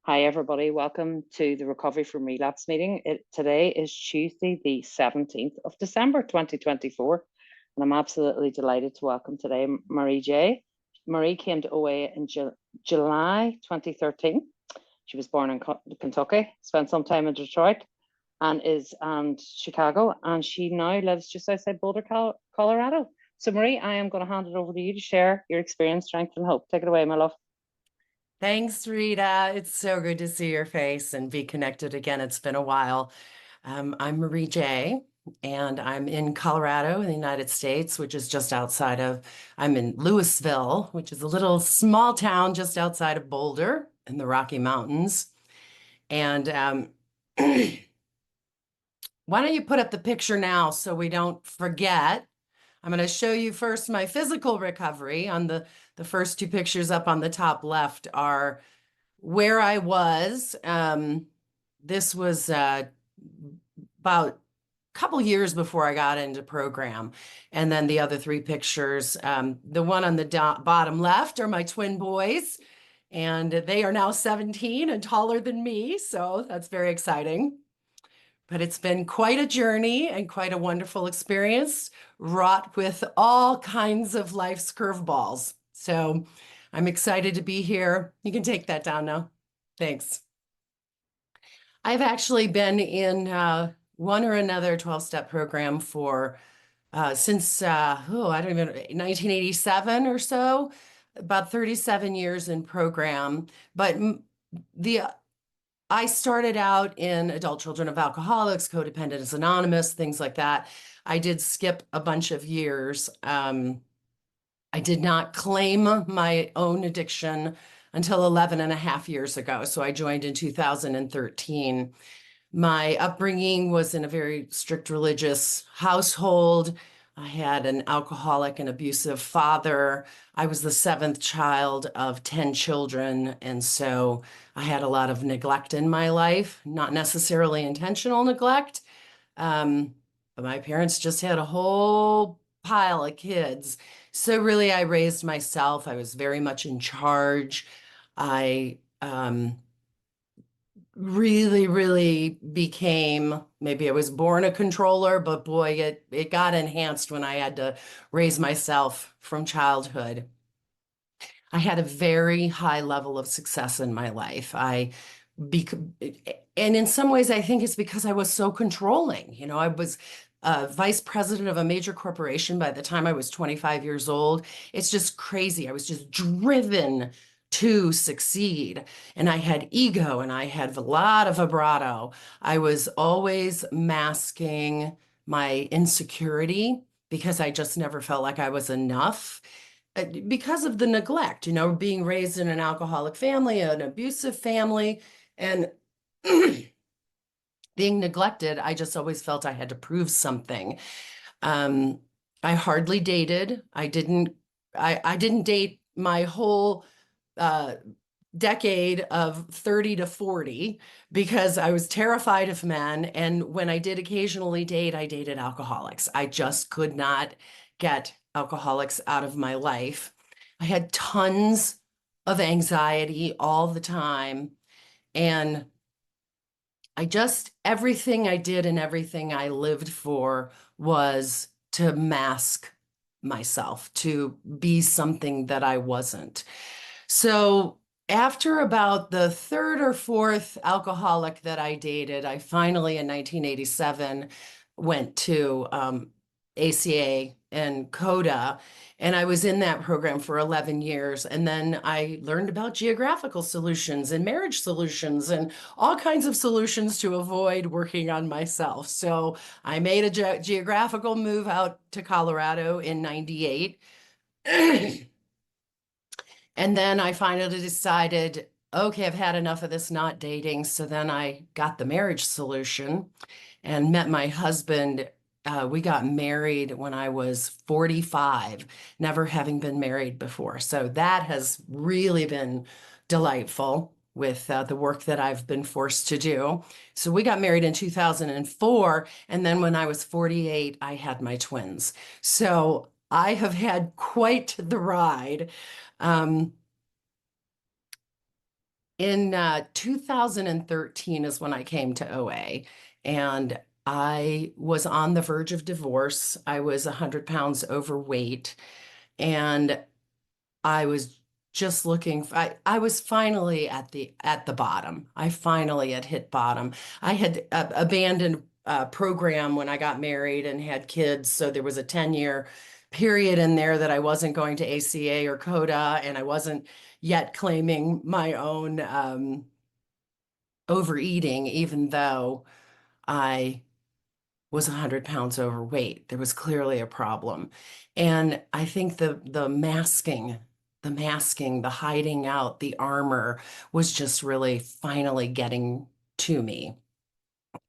Hi, everybody. Welcome to the Recovery from Relapse meeting. Today is Tuesday, the 17th of December, 2024, and I'm absolutely delighted to welcome today Marie J. Marie came to OA in July 2013. She was born in Kentucky, spent some time in Detroit and Chicago, and she now lives just outside Boulder, Colorado. So, Marie, I am going to hand it over to you to share your experience, strength, and hope. Take it away, my love. Thanks, Rita. It's so good to see your face and be connected again. It's been a while. I'm Marie J, and I'm in Colorado in the United States, which is just outside of, I'm in Louisville, which is a little small town just outside of Boulder in the Rocky Mountains. And why don't you put up the picture now so we don't forget? I'm going to show you first my physical recovery. On the first two pictures up on the top left are where I was. This was about a couple years before I got into program. And then the other three pictures, the one on the bottom left are my twin boys, and they are now 17 and taller than me. So that's very exciting. But it's been quite a journey and quite a wonderful experience, wrought with all kinds of life's curveballs. So I'm excited to be here. You can take that down now. Thanks. I've actually been in one or another 12-step program for since, I don't even know, 1987 or so, about 37 years in program. But the I started out in Adult Children of Alcoholics, Codependents Anonymous, things like that. I did skip a bunch of years. I did not claim my own addiction until 11 and a half years ago. So I joined in 2013. My upbringing was in a very strict religious household. I had an alcoholic and abusive father. I was the seventh child of 10 children. And so I had a lot of neglect in my life, not necessarily intentional neglect. But my parents just had a whole pile of kids. So really, I raised myself. I was very much in charge. I really became, maybe I was born a controller, but boy, it got enhanced when I had to raise myself from childhood. I had a very high level of success in my life. And in some ways, I think it's because I was so controlling. You know, I was vice president of a major corporation by the time I was 25 years old. It's just crazy. I was just driven to succeed. And I had ego and I had a lot of vibrato. I was always masking my insecurity because I just never felt like I was enough because of the neglect, you know, being raised in an alcoholic family, an abusive family, and being neglected. I just always felt I had to prove something. I hardly dated. I didn't date my whole decade of 30 to 40 because I was terrified of men. And when I did occasionally date, I dated alcoholics. I just could not get alcoholics out of my life. I had tons of anxiety all the time. And everything I did and everything I lived for was to mask myself, to be something that I wasn't. So after about the third or fourth alcoholic that I dated, I finally in 1987 went to ACA and CODA, and I was in that program for 11 years. And then I learned about geographical solutions and marriage solutions and all kinds of solutions to avoid working on myself. So I made a geographical move out to Colorado in 98. And then I finally decided, okay, I've had enough of this not dating. So then I got the marriage solution and met my husband. We got married when I was 45, never having been married before. So that has really been delightful with the work that I've been forced to do. So we got married in 2004. And then when I was 48, I had my twins. So I have had quite the ride. In 2013 is when I came to OA, and I was on the verge of divorce. I was 100 pounds overweight, and I was just looking. I was finally at the bottom. I finally had hit bottom. I had abandoned program when I got married and had kids, so there was a 10-year period in there that I wasn't going to ACA or CODA, and I wasn't yet claiming my own overeating, even though I was 100 pounds overweight. There was clearly a problem. And I think the hiding out, the armor was just really finally getting to me.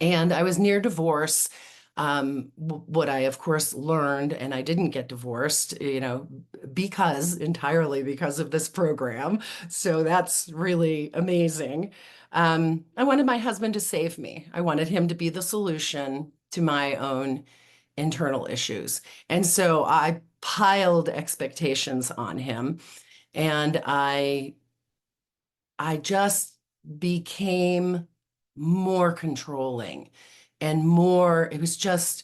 And I was near divorce. What I, of course, learned, and I didn't get divorced, entirely because of this program. So that's really amazing. I wanted my husband to save me. I wanted him to be the solution to my own internal issues. And so I piled expectations on him, and I just became more controlling and more, it was just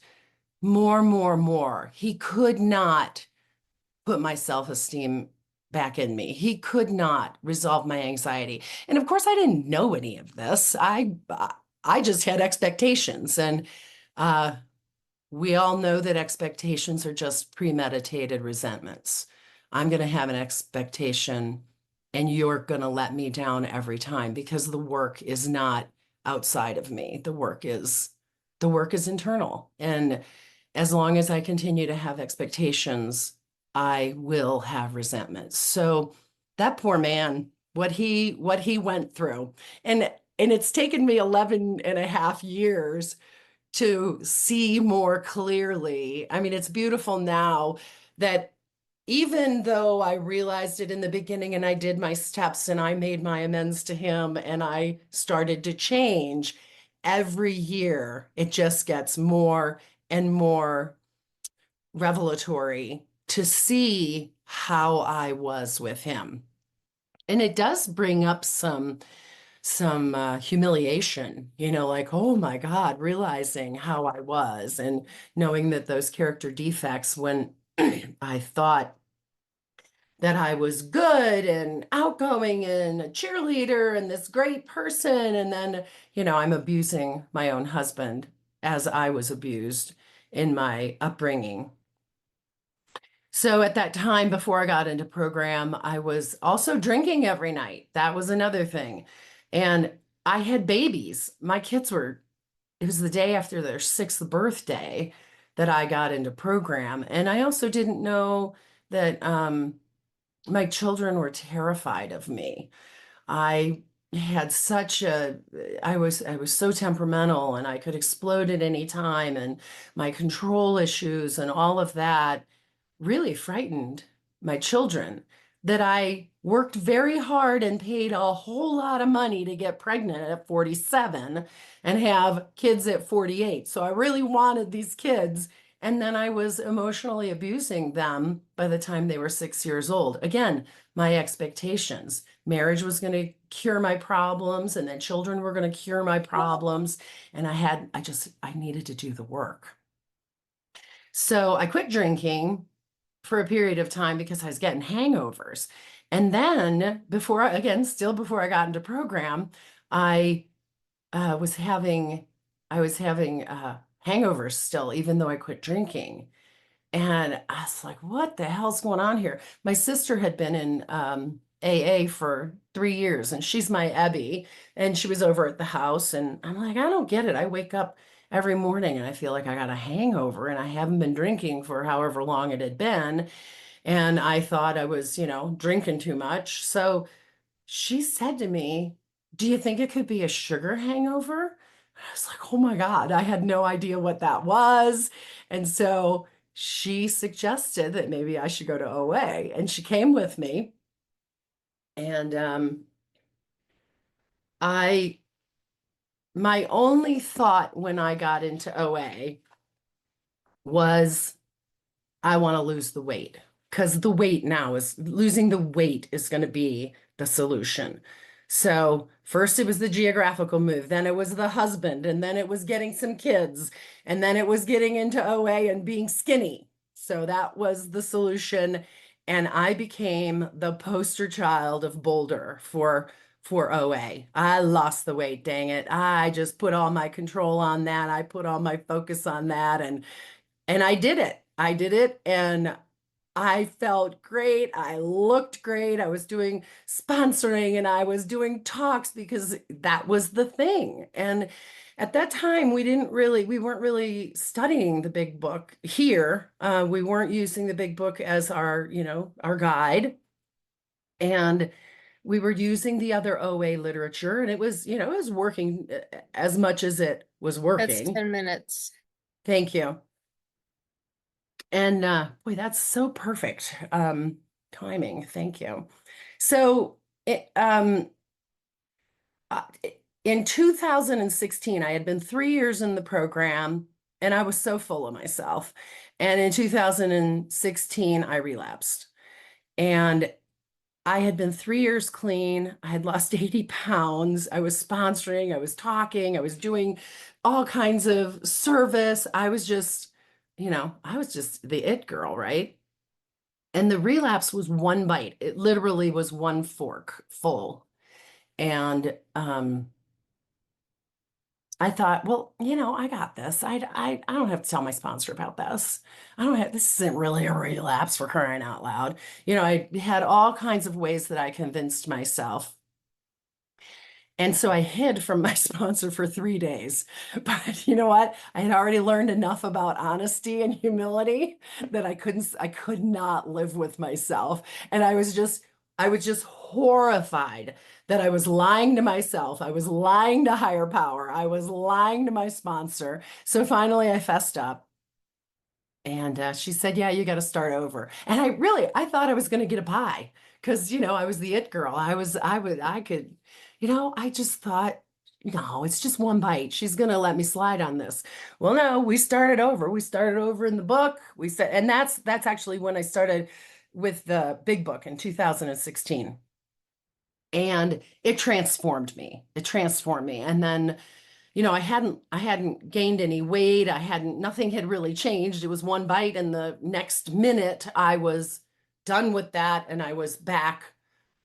more. He could not put my self-esteem back in me. He could not resolve my anxiety. And of course, I didn't know any of this. I just had expectations, and uh, we all know that expectations are just premeditated resentments. I'm going to have an expectation, and you're going to let me down every time because the work is not outside of me. The work is internal. And as long as I continue to have expectations, I will have resentment. So that poor man, what he went through. And it's taken me 11 and a half years to see more clearly. I mean, it's beautiful now that even though I realized it in the beginning and I did my steps and I made my amends to him and I started to change, every year it just gets more and more revelatory to see how I was with him. And it does bring up some humiliation, like, oh my God, realizing how I was and knowing that those character defects when I thought that I was good and outgoing and a cheerleader and this great person. And then, I'm abusing my own husband as I was abused in my upbringing. So at that time, before I got into program, I was also drinking every night. That was another thing. And I had babies. It was the day after their sixth birthday that I got into program. And I also didn't know that my children were terrified of me. I had such a, I was so temperamental and I could explode at any time, and my control issues and all of that really frightened my children, that I worked very hard and paid a whole lot of money to get pregnant at 47 and have kids at 48. So I really wanted these kids. And then I was emotionally abusing them by the time they were 6 years old. Again, my expectations. Marriage was going to cure my problems, and then children were going to cure my problems. And I needed to do the work. So I quit drinking for a period of time because I was getting hangovers. And then still before I got into program, I was having hangovers still, even though I quit drinking. And I was like, what the hell's going on here? My sister had been in AA for 3 years, and she's my Ebby, and she was over at the house. And I'm like, I don't get it. I wake up every morning and I feel like I got a hangover, and I haven't been drinking for however long it had been. And I thought I was, drinking too much. So she said to me, do you think it could be a sugar hangover? I was like, oh my God, I had no idea what that was. And so she suggested that maybe I should go to OA. And she came with me. And I, my only thought when I got into OA was, I want to lose the weight, because the weight now is losing the weight is going to be the solution. So first it was the geographical move, then it was the husband, and then it was getting some kids, and then it was getting into OA and being skinny. So that was the solution. And I became the poster child of Boulder for OA. I lost the weight, dang it. I just put all my control on that. I put all my focus on that, and I did it. I did it, and I felt great. I looked great. I was doing sponsoring and I was doing talks because that was the thing. And at that time, we weren't really studying the big book here. We weren't using the big book as our, our guide. And we were using the other OA literature, and it was, it was working as much as it was That's working. 10 minutes. Thank you. And boy, that's so perfect. Timing. Thank you. So uh, in 2016, I had been 3 years in the program and I was so full of myself. And in 2016, I relapsed. And I had been 3 years clean. I had lost 80 pounds. I was sponsoring, I was talking, I was doing all kinds of service. I was just, I was just the it girl, right? And the relapse was one bite. It literally was one fork full. And I thought, well, I got this. I don't have to tell my sponsor about this. This isn't really a relapse, for crying out loud. I had all kinds of ways that I convinced myself. And so I hid from my sponsor for 3 days. But you know what? I had already learned enough about honesty and humility that I could not live with myself. And I was just horrified that I was lying to myself. I was lying to higher power. I was lying to my sponsor. So finally I fessed up. And she said, yeah, you got to start over. And I thought I was going to get a pie because, I was the it girl. I could, I just thought, no, it's just one bite. She's going to let me slide on this. Well, no, we started over. We started over in the book. We said, and that's actually when I started with the big book in 2016. And it transformed me. It transformed me. And then I hadn't gained any weight. Nothing had really changed. It was one bite, and the next minute I was done with that and I was back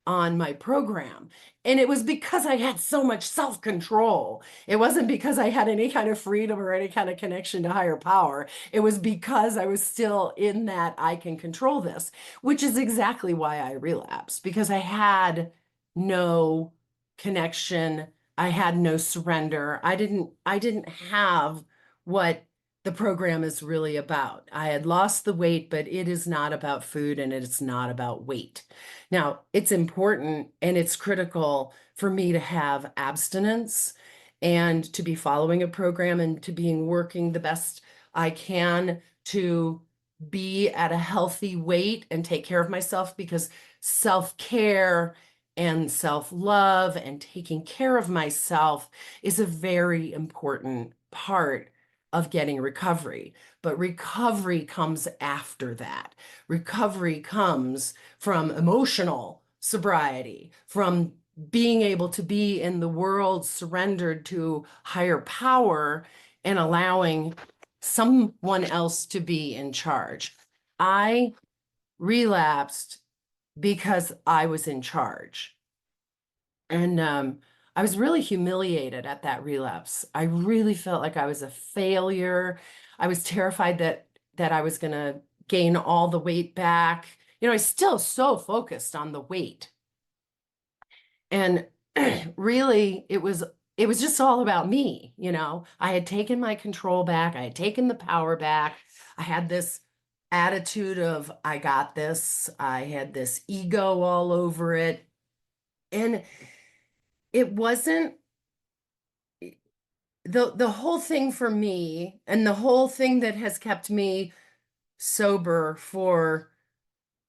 on my program. And it was because I had so much self-control. It wasn't because I had any kind of freedom or any kind of connection to higher power. It was because I was still in that I can control this, which is exactly why I relapsed, because I had no connection. I had no surrender. I didn't have what the program is really about. I had lost the weight, but it is not about food and it's not about weight. Now, it's important and it's critical for me to have abstinence and to be following a program and to being working the best I can to be at a healthy weight and take care of myself, because self-care and self-love and taking care of myself is a very important part of getting recovery. But recovery comes after that. Recovery comes from emotional sobriety, from being able to be in the world surrendered to higher power and allowing someone else to be in charge. I relapsed because I was in charge. And I was really humiliated at that relapse. I really felt like I was a failure. I was terrified that I was going to gain all the weight back. I was still so focused on the weight. And really it was just all about me. I had taken my control back. I had taken the power back. I had this attitude of I got this. I had this ego all over it. And it wasn't the whole thing for me, and the whole thing that has kept me sober for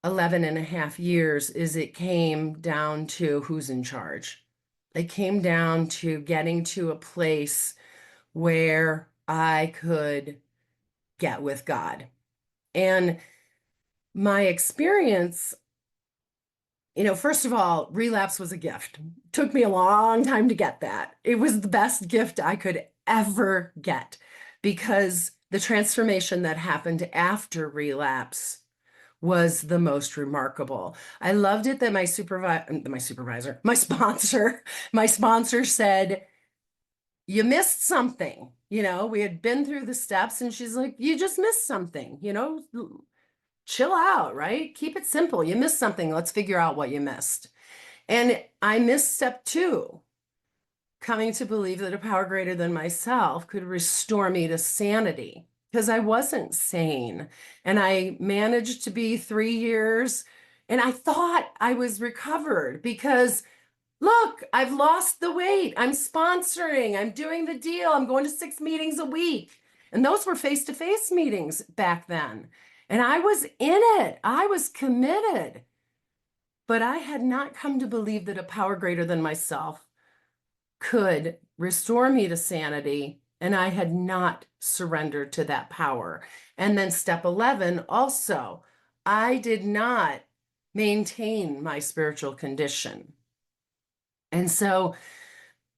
11 and a half years, is it came down to who's in charge. It came down to getting to a place where I could get with God. And my experience First of all, Relapse was a gift. Took me a long time to get that. It was the best gift I could ever get because the transformation that happened after Relapse was the most remarkable. I loved it that my sponsor, my sponsor said, you missed something. We had been through the steps and she's like, you just missed something, chill out, right? Keep it simple. You missed something. Let's figure out what you missed. And I missed step 2, coming to believe that a power greater than myself could restore me to sanity because I wasn't sane. And I managed to be 3 years and I thought I was recovered because look, I've lost the weight. I'm sponsoring. I'm doing the deal. I'm going to 6 meetings a week. And those were face-to-face meetings back then. And I was in it. I was committed. But I had not come to believe that a power greater than myself could restore me to sanity. And I had not surrendered to that power. And then step 11, also, I did not maintain my spiritual condition. And so,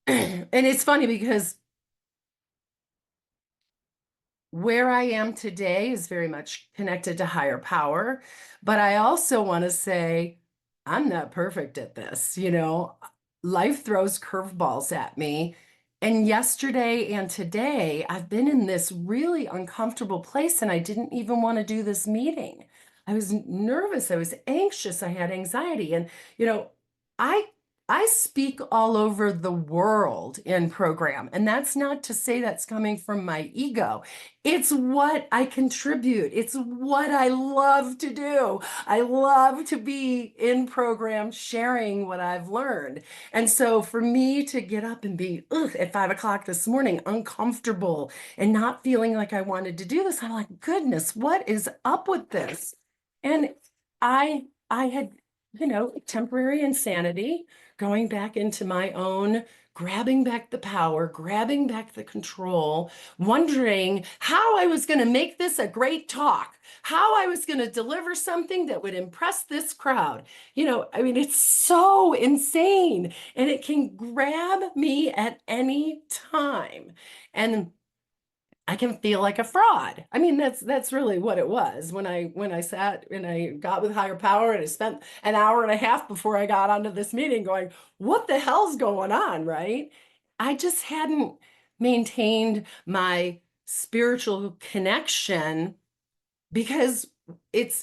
and it's funny because where I am today is very much connected to higher power. But I also want to say, I'm not perfect at this. Life throws curveballs at me. And yesterday and today, I've been in this really uncomfortable place and I didn't even want to do this meeting. I was nervous. I was anxious. I had anxiety. And, I I speak all over the world in program, and that's not to say that's coming from my ego. It's what I contribute. It's what I love to do. I love to be in program sharing what I've learned. And so for me to get up and be at 5 o'clock this morning, uncomfortable and not feeling like I wanted to do this, I'm like, goodness, what is up with this? And I had, temporary insanity, going back into my own, grabbing back the power, grabbing back the control, wondering how I was going to make this a great talk, how I was going to deliver something that would impress this crowd. It's so insane and it can grab me at any time. And I can feel like a fraud. That's really what it was when I sat and I got with higher power and I spent an hour and a half before I got onto this meeting going, what the hell's going on, right? I just hadn't maintained my spiritual connection because it's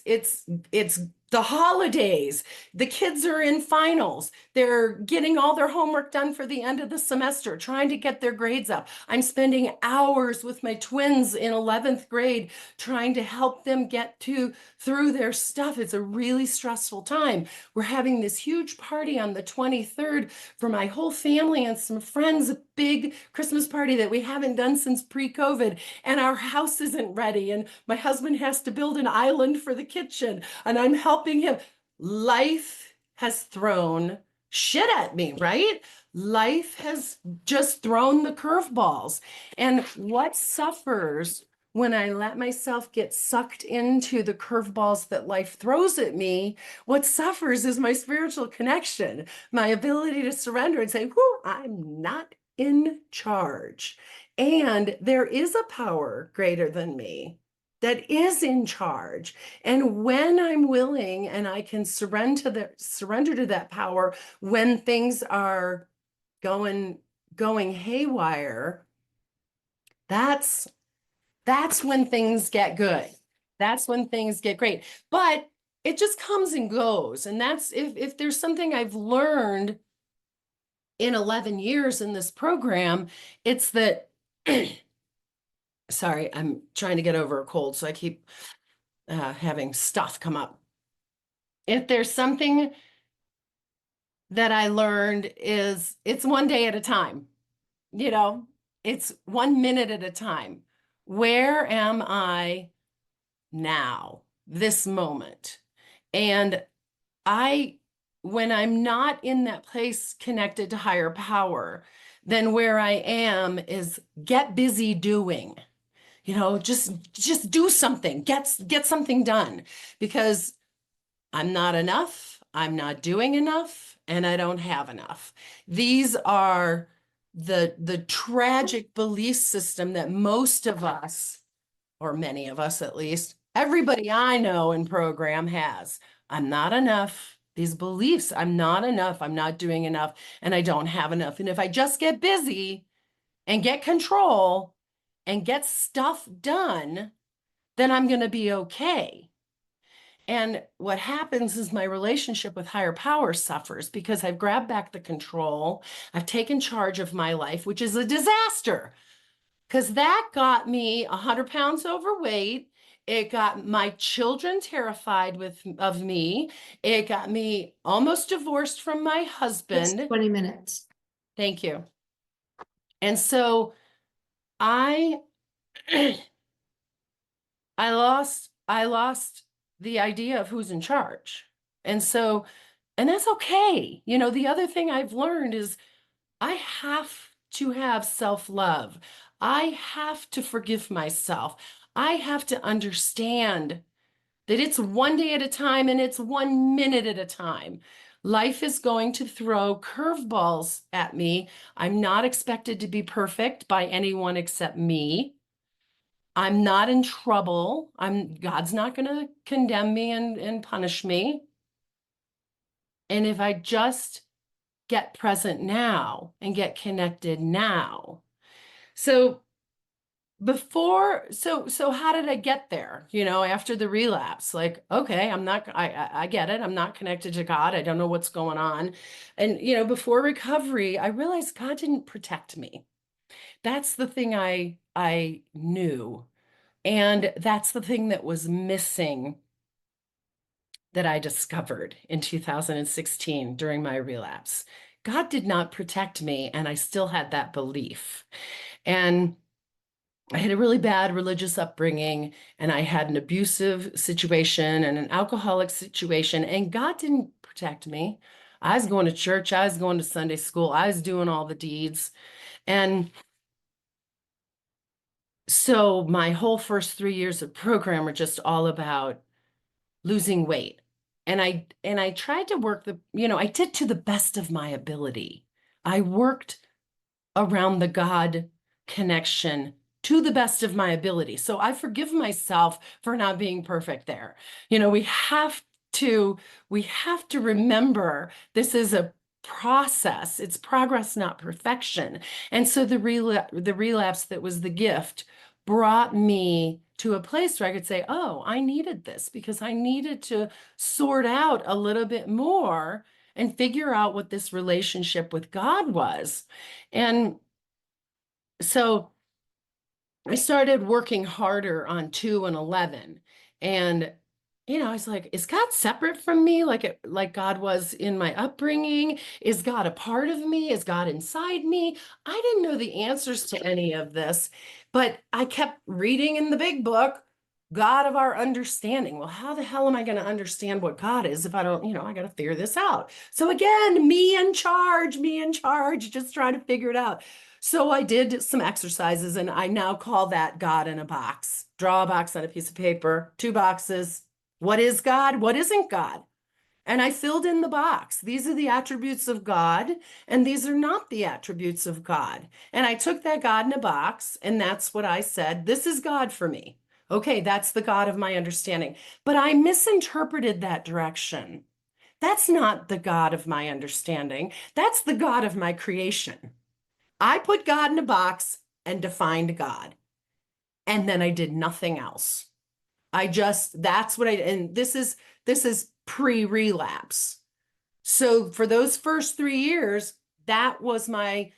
the holidays. The kids are in finals. They're getting all their homework done for the end of the semester, trying to get their grades up. I'm spending hours with my twins in 11th grade trying to help them get through their stuff. It's a really stressful time. We're having this huge party on the 23rd for my whole family and some friends, a big Christmas party that we haven't done since pre-COVID, and our house isn't ready, and my husband has to build an island for the kitchen, and I'm helping him. Life has thrown shit at me, right? Life has just thrown the curveballs. And what suffers when I let myself get sucked into the curveballs that life throws at me, what suffers is my spiritual connection, my ability to surrender and say, whoo, I'm not in charge. And there is a power greater than me that is in charge. And when I'm willing and I can surrender to that power when things are going haywire, that's when things get good. That's when things get great. But it just comes and goes. And that's if there's something I've learned in 11 years in this program, it's that sorry, I'm trying to get over a cold, so I keep having stuff come up. If there's something that I learned is it's one day at a time, it's 1 minute at a time. Where am I now, this moment? And when I'm not in that place connected to higher power, then where I am is get busy doing. Just do something, get something done, because I'm not enough. I'm not doing enough, and I don't have enough. These are the tragic belief system that most of us, or many of us at least, everybody I know in program has. I'm not enough. These beliefs, I'm not enough, I'm not doing enough, and I don't have enough. And if I just get busy and get control and get stuff done, then I'm going to be okay. And what happens is my relationship with higher power suffers because I've grabbed back the control. I've taken charge of my life, which is a disaster because that got me 100 pounds overweight. It got my children terrified of me. It got me almost divorced from my It's husband. 20 minutes. Thank you. And so I I lost the idea of who's in charge. And so, and that's okay. You know, the other thing I've learned is I have to have self-love. I have to forgive myself. I have to understand that it's one day at a time and it's 1 minute at a time. Life is going to throw curveballs at me. I'm not expected to be perfect by anyone except me. I'm not in trouble. God's not going to condemn me and punish me. And if I just get present now and get connected now. So so how did I get there? You know, after the relapse, like, okay, I get it. I'm not connected to God. I don't know what's going on. And, you know, before recovery, I realized God didn't protect me. That's the thing I knew. And that's the thing that was missing that I discovered in 2016 during my relapse. God did not protect me, and I still had that belief. And I had a really bad religious upbringing, and I had an abusive situation and an alcoholic situation, and God didn't protect me. I was going to church, I was going to Sunday school, I was doing all the deeds. And so my whole first 3 years of program were just all about losing weight. And I tried to work I did to the best of my ability. I worked around the God connection to the best of my ability. So I forgive myself for not being perfect there. You know, we have to remember this is a process. It's progress, not perfection. And so the relapse that was the gift brought me to a place where I could say, oh, I needed this because I needed to sort out a little bit more and figure out what this relationship with God was. And so I started working harder on 2 and 11. And, you know, I was like, is God separate from me like God was in my upbringing? Is God a part of me? Is God inside me? I didn't know the answers to any of this, but I kept reading in the big book, God of our understanding. Well, how the hell am I going to understand what God is if I don't, I got to figure this out. So again, me in charge, just trying to figure it out. So I did some exercises, and I now call that God in a box. Draw a box on a piece of paper, 2 boxes. What is God? What isn't God? And I filled in the box. These are the attributes of God, and these are not the attributes of God. And I took that God in a box, and that's what I said. This is God for me. Okay, that's the God of my understanding. But I misinterpreted that direction. That's not the God of my understanding. That's the God of my creation. I put God in a box and defined God. And then I did nothing else. That's what and this is pre-relapse. So for those first 3 years, that was I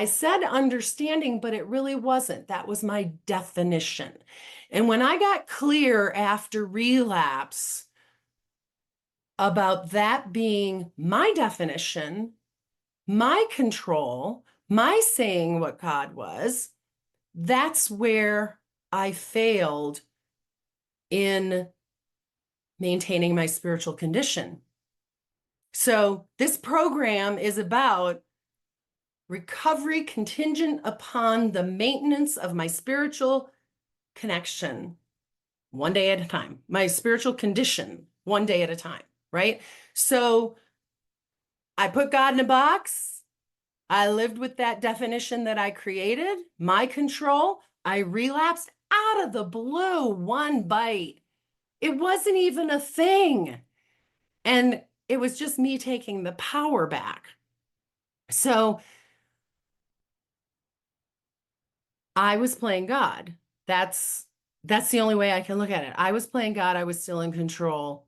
said understanding, but it really wasn't. That was my definition. And when I got clear after relapse about that being my definition, my control, my saying what God was, that's where I failed in maintaining my spiritual condition. So this program is about recovery contingent upon the maintenance of my spiritual connection, one day at a time, my spiritual condition, one day at a time, right? So I put God in a box. I lived with that definition that I created, my control. I relapsed out of the blue, one bite. It wasn't even a thing. And it was just me taking the power back. So I was playing God. That's the only way I can look at it. I was playing God. I was still in control.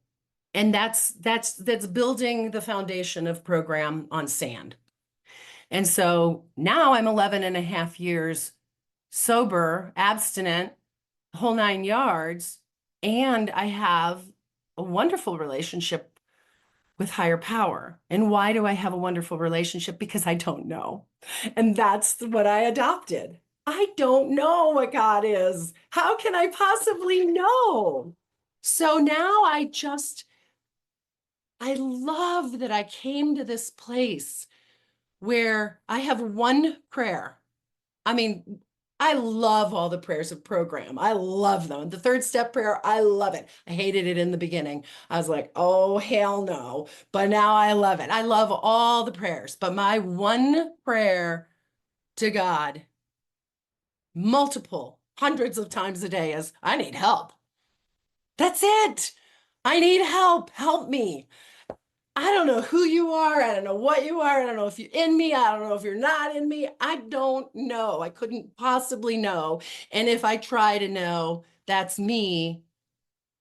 And that's building the foundation of program on sand. And so now I'm 11 and a half years sober, abstinent, the whole 9 yards. And I have a wonderful relationship with higher power. And why do I have a wonderful relationship? Because I don't know. And that's what I adopted. I don't know what God is. How can I possibly know? So now I love that I came to this place where I have one prayer. I mean, I love all the prayers of program. I love them. The third step prayer, I love it. I hated it in the beginning. I was like, oh, hell no. But now I love it. I love all the prayers. But my one prayer to God, multiple, hundreds of times a day, is I need help. That's it. I need help. Help me. I don't know who you are. I don't know what you are. I don't know if you're in me. I don't know if you're not in me. I don't know. I couldn't possibly know. And if I try to know, that's me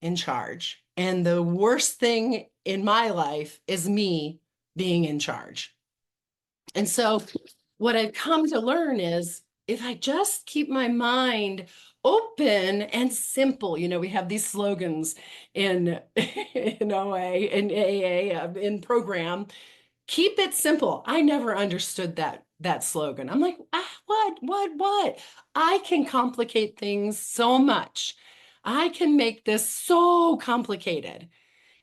in charge. And the worst thing in my life is me being in charge. And so what I've come to learn is if I just keep my mind open and simple, we have these slogans in, in OA, in AA, in program, keep it simple. I never understood that slogan. I'm like, what? I can complicate things so much. I can make this so complicated.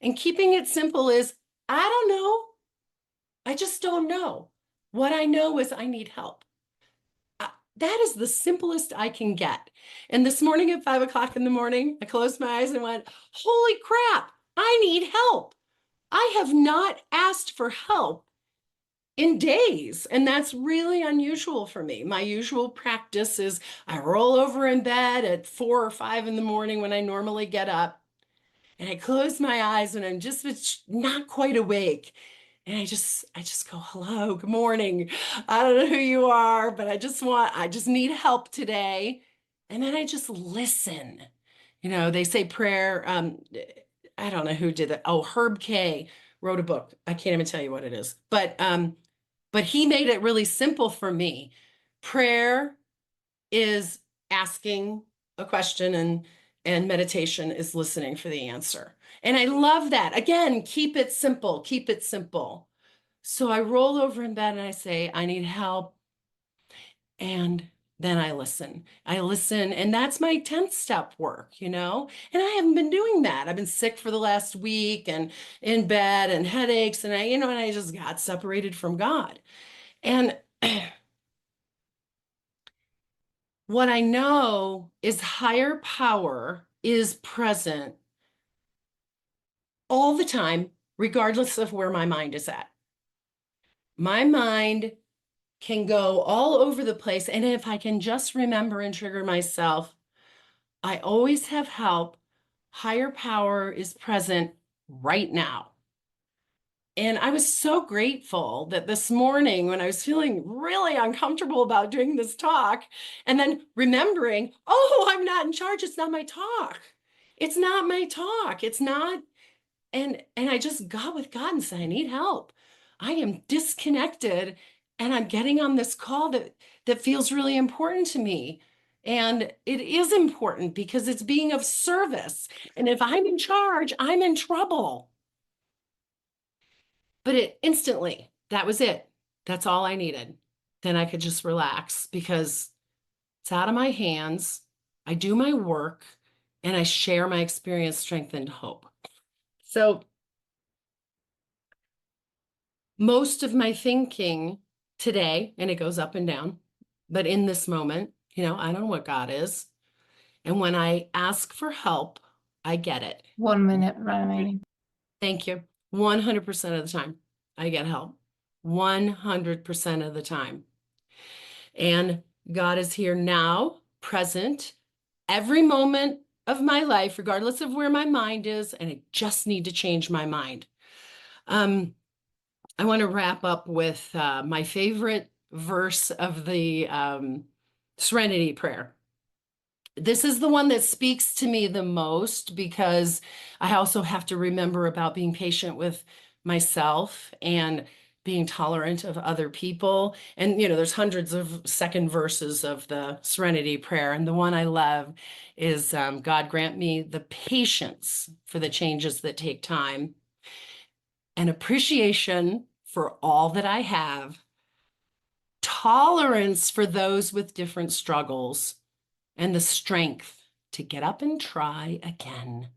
And keeping it simple is, I don't know. I just don't know. What I know is I need help. That is the simplest I can get. And this morning at 5 o'clock in the morning, I closed my eyes and went, holy crap, I need help. I have not asked for help in days. And that's really unusual for me. My usual practice is I roll over in bed at 4 or 5 in the morning when I normally get up. And I close my eyes when I'm just not quite awake. And I just go, hello, good morning. I don't know who you are, but I just need help today. And then I just listen. They say prayer. I don't know who did that. Oh, Herb K wrote a book. I can't even tell you what it is, but he made it really simple for me. Prayer is asking a question and meditation is listening for the answer. And I love that. Again, keep it simple, keep it simple. So I roll over in bed and I say, I need help. And then I listen. And that's my 10th step work, And I haven't been doing that. I've been sick for the last week and in bed and headaches. And I just got separated from God. And what I know is higher power is present all the time, regardless of where my mind is at. My mind can go all over the place. And if I can just remember and trigger myself, I always have help. Higher power is present right now. And I was so grateful that this morning when I was feeling really uncomfortable about doing this talk and then remembering, oh, I'm not in charge. It's not my talk. It's not my talk. It's not. And I just got with God and said, I need help. I am disconnected and I'm getting on this call that feels really important to me. And it is important because it's being of service. And if I'm in charge, I'm in trouble. But it instantly, that was it. That's all I needed. Then I could just relax because it's out of my hands. I do my work and I share my experience, strength, and hope. So most of my thinking today, and it goes up and down, but in this moment, I don't know what God is. And when I ask for help, I get it. 1 minute remaining. Thank you. 100% of the time, I get help. 100% of the time. And God is here now, present, every moment of my life, regardless of where my mind is, and I just need to change my mind. I want to wrap up with my favorite verse of the Serenity Prayer. This is the one that speaks to me the most because I also have to remember about being patient with myself and being tolerant of other people. And, there's hundreds of second verses of the Serenity Prayer. And the one I love is God grant me the patience for the changes that take time, and appreciation for all that I have, tolerance for those with different struggles, and the strength to get up and try again.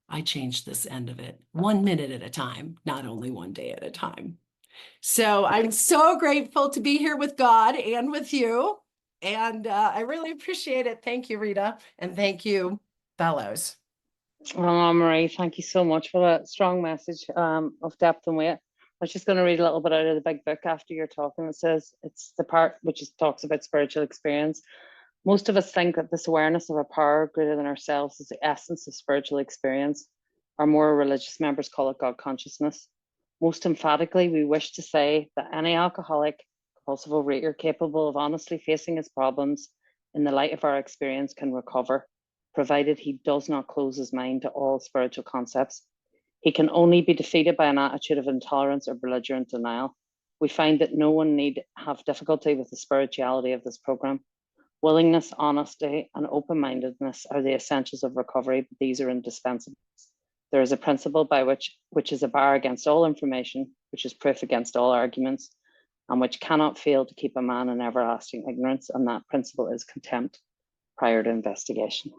I changed this end of it 1 minute at a time, not only one day at a time. So I'm so grateful to be here with God and with you. And I really appreciate it. Thank you, Rita. And thank you, fellows. Oh, Marie, thank you so much for that strong message of depth and weight. I was just going to read a little bit out of the big book after you're talking. It says it's the part talks about spiritual experience. Most of us think that this awareness of a power greater than ourselves is the essence of spiritual experience. Our more religious members call it God consciousness. Most emphatically, we wish to say that any alcoholic, compulsive overeater capable of honestly facing his problems in the light of our experience can recover, provided he does not close his mind to all spiritual concepts. He can only be defeated by an attitude of intolerance or belligerent denial. We find that no one need have difficulty with the spirituality of this program. Willingness, honesty, and open-mindedness are the essentials of recovery, but these are indispensable. There is a principle by which is a bar against all information, which is proof against all arguments, and which cannot fail to keep a man in everlasting ignorance, and that principle is contempt prior to investigation.